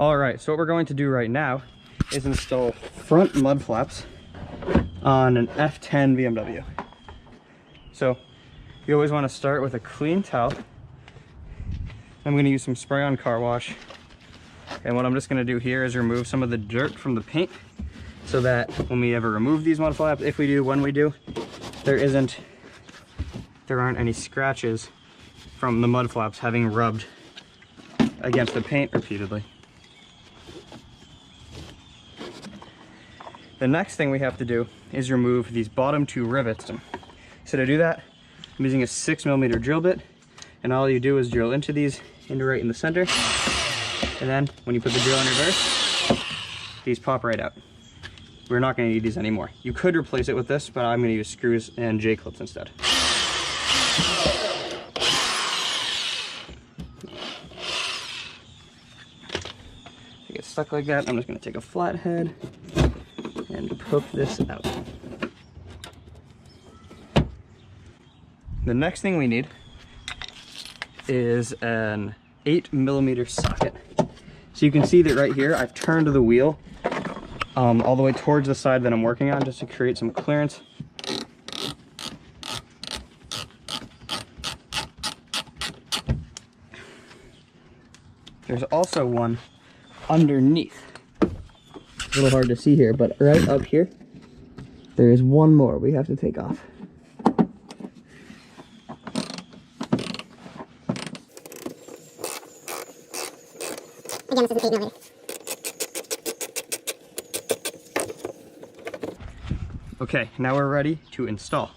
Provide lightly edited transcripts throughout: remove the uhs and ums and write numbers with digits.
All right, so what we're going to do right now is install front mud flaps on an F10 BMW. So you always want to start with a clean towel. I'm going to use some spray on car wash. And what I'm just going to do here is remove some of the dirt from the paint so that when we ever remove these mud flaps, if we do, when we do, there aren't any scratches from the mud flaps having rubbed against the paint repeatedly. The next thing we have to do is remove these bottom two rivets. So to do that, I'm using a 6mm drill bit, and all you do is drill into these, right in the center, and then when you put the drill in reverse, these pop right out. We're not going to need these anymore. You could replace it with this, but I'm going to use screws and J-clips instead. If it gets stuck like that, I'm just going to take a flathead and poke this out. The next thing we need is an 8mm socket. So you can see that right here, I've turned the wheel all the way towards the side that I'm working on just to create some clearance. There's also one underneath. It's a little hard to see here, but right up here, there is one more we have to take off. Again, this is an 8mm. Okay, now we're ready to install.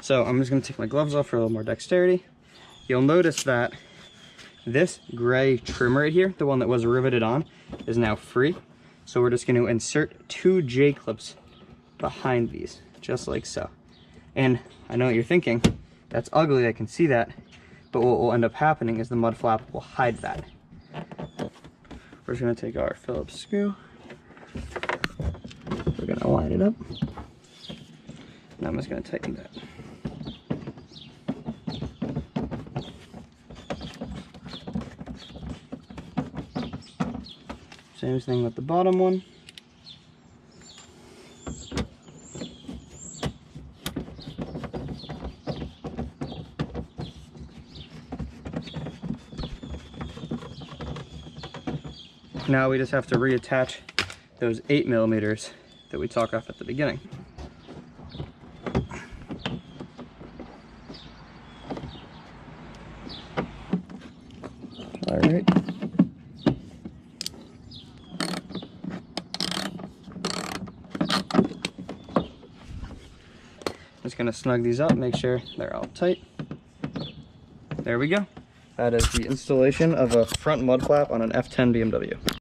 So I'm just going to take my gloves off for a little more dexterity. You'll notice that this gray trim right here, the one that was riveted on, is now free. So we're just going to insert 2 J-clips behind these, just like so. And I know what you're thinking, that's ugly, I can see that, but what will end up happening is the mud flap will hide that. We're just going to take our Phillips screw, we're going to line it up, and I'm just going to tighten that. Same thing with the bottom one. Now we just have to reattach those 8mm that we took off at the beginning. All right. Just gonna snug these up, make sure they're all tight. There we go. That is the installation of a front mud flap on an F10 BMW.